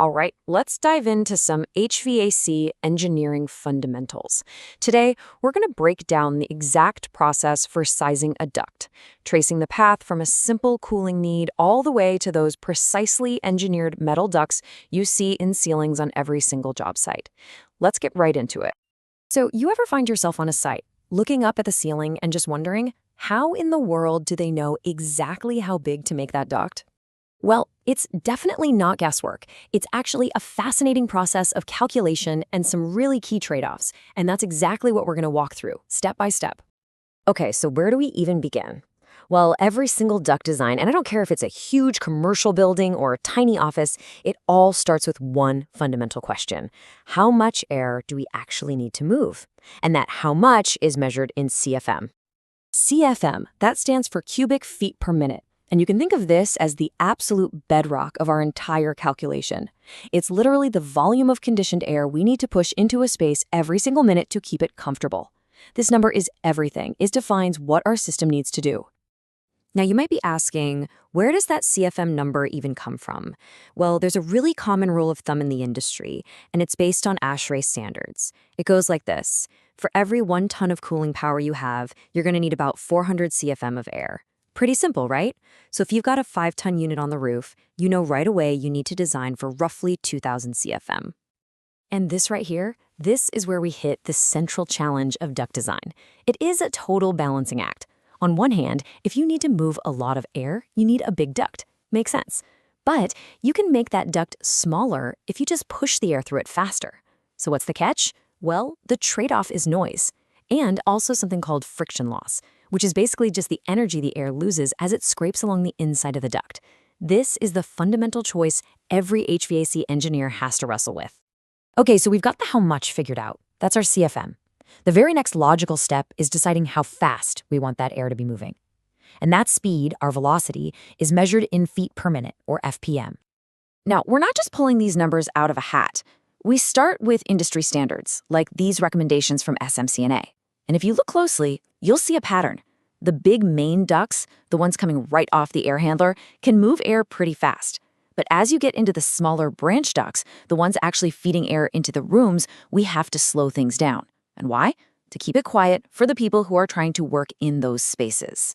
All right, let's dive into some HVAC engineering fundamentals. Today, we're going to break down the exact process for sizing a duct, tracing the path from a simple cooling need all the way to those precisely engineered metal ducts you see in ceilings on every single job site. Let's get right into it. So, you ever find yourself on a site, looking up at the ceiling and just wondering, how in the world do they know exactly how big to make that duct? Well, it's definitely not guesswork. It's actually a fascinating process of calculation and some really key trade-offs, and that's exactly what we're going to walk through, step by step. Okay, so where do we even begin? Well, every single duct design, and I don't care if it's a huge commercial building or a tiny office, it all starts with one fundamental question. How much air do we actually need to move? And that how much is measured in CFM. CFM, that stands for cubic feet per minute. And you can think of this as the absolute bedrock of our entire calculation. It's literally the volume of conditioned air we need to push into a space every single minute to keep it comfortable. This number is everything. It defines what our system needs to do. Now, you might be asking, where does that CFM number even come from? Well, there's a really common rule of thumb in the industry, and it's based on ASHRAE standards. It goes like this. For every 1 ton of cooling power you have, you're going to need about 400 CFM of air. Pretty simple, right? So if you've got a 5-ton unit on the roof, you know right away you need to design for roughly 2,000 CFM. And this right here, this is where we hit the central challenge of duct design. It is a total balancing act. On one hand, if you need to move a lot of air, you need a big duct. Makes sense. But you can make that duct smaller if you just push the air through it faster. So what's the catch? Well, the trade-off is noise, and also something called friction loss, which is basically just the energy the air loses as it scrapes along the inside of the duct. This is the fundamental choice every HVAC engineer has to wrestle with. Okay, so we've got the how much figured out. That's our CFM. The very next logical step is deciding how fast we want that air to be moving. And that speed, our velocity, is measured in feet per minute, or FPM. Now, we're not just pulling these numbers out of a hat. We start with industry standards, like these recommendations from SMCNA. And if you look closely, you'll see a pattern. The big main ducts, the ones coming right off the air handler, can move air pretty fast. But as you get into the smaller branch ducts, the ones actually feeding air into the rooms, we have to slow things down. And why? To keep it quiet for the people who are trying to work in those spaces.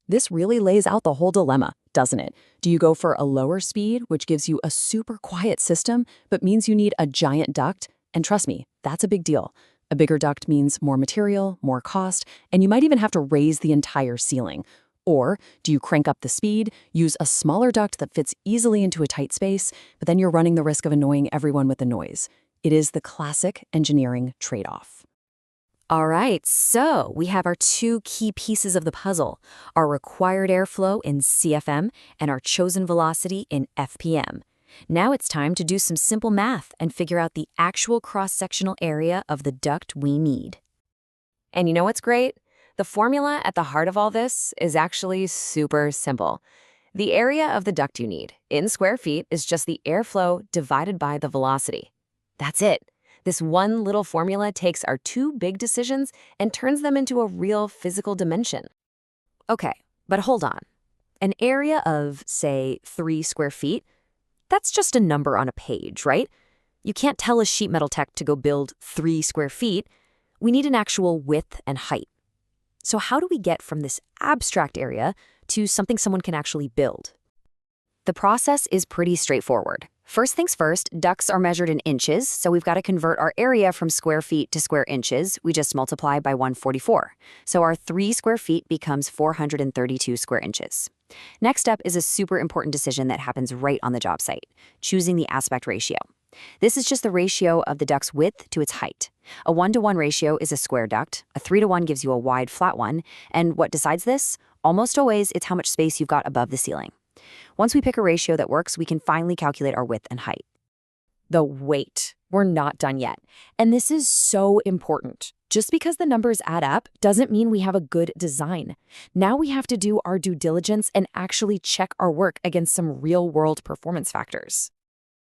This really lays out the whole dilemma, doesn't it? Do you go for a lower speed, which gives you a super quiet system, but means you need a giant duct? And trust me, that's a big deal. A bigger duct means more material, more cost, and you might even have to raise the entire ceiling. Or do you crank up the speed, use a smaller duct that fits easily into a tight space, but then you're running the risk of annoying everyone with the noise? It is the classic engineering trade-off. All right, so we have our two key pieces of the puzzle, our required airflow in CFM and our chosen velocity in FPM. Now it's time to do some simple math and figure out the actual cross-sectional area of the duct we need. And you know what's great? The formula at the heart of all this is actually super simple. The area of the duct you need, in square feet, is just the airflow divided by the velocity. That's it. This one little formula takes our two big decisions and turns them into a real physical dimension. Okay, but hold on. An area of, say, 3 square feet, that's just a number on a page, right? You can't tell a sheet metal tech to go build 3 square feet. We need an actual width and height. So how do we get from this abstract area to something someone can actually build? The process is pretty straightforward. First things first, ducts are measured in inches, so we've got to convert our area from square feet to square inches. We just multiply by 144. So our 3 square feet becomes 432 square inches. Next up is a super important decision that happens right on the job site, choosing the aspect ratio. This is just the ratio of the duct's width to its height. A 1-to-1 ratio is a square duct, a 3-to-1 gives you a wide flat one, and what decides this? Almost always, it's how much space you've got above the ceiling. Once we pick a ratio that works, we can finally calculate our width and height. The wait. We're not done yet. And this is so important. Just because the numbers add up doesn't mean we have a good design. Now we have to do our due diligence and actually check our work against some real-world performance factors.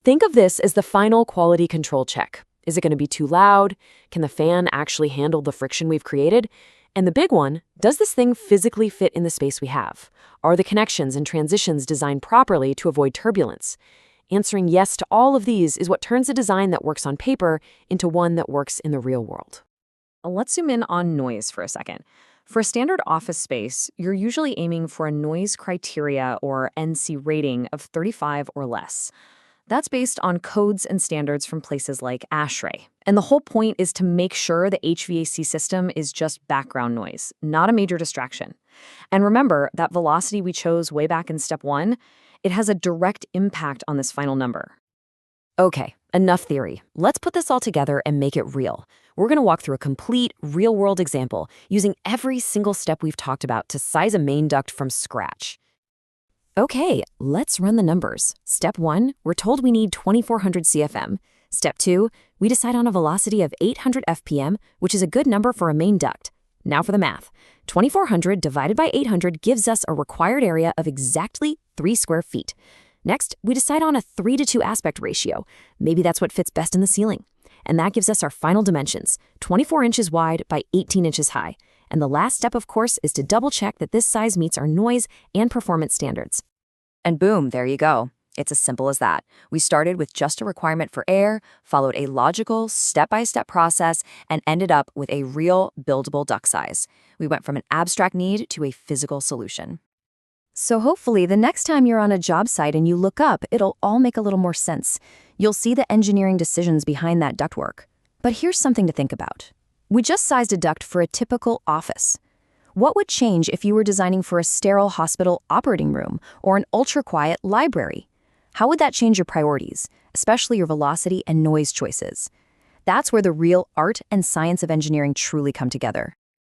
Think of this as the final quality control check. Is it going to be too loud? Can the fan actually handle the friction we've created? And the big one, does this thing physically fit in the space we have? Are the connections and transitions designed properly to avoid turbulence? Answering yes to all of these is what turns a design that works on paper into one that works in the real world. Let's zoom in on noise for a second. For a standard office space, you're usually aiming for a noise criteria or NC rating of 35 or less. That's based on codes and standards from places like ASHRAE. And the whole point is to make sure the HVAC system is just background noise, not a major distraction. And remember, that velocity we chose way back in step 1, it has a direct impact on this final number. Okay, enough theory. Let's put this all together and make it real. We're going to walk through a complete, real-world example using every single step we've talked about to size a main duct from scratch. Okay, let's run the numbers. Step 1, we're told we need 2400 CFM. Step 2, we decide on a velocity of 800 FPM, which is a good number for a main duct. Now for the math. 2400 divided by 800 gives us a required area of exactly 3 square feet. Next, we decide on a 3:2 aspect ratio. Maybe that's what fits best in the ceiling. And that gives us our final dimensions, 24 inches wide by 18 inches high. And the last step, of course, is to double-check that this size meets our noise and performance standards. And boom, there you go. It's as simple as that. We started with just a requirement for air, followed a logical, step-by-step process, and ended up with a real, buildable duct size. We went from an abstract need to a physical solution. So hopefully the next time you're on a job site and you look up, it'll all make a little more sense. You'll see the engineering decisions behind that ductwork. But here's something to think about. We just sized a duct for a typical office. What would change if you were designing for a sterile hospital operating room or an ultra-quiet library? How would that change your priorities, especially your velocity and noise choices? That's where the real art and science of engineering truly come together.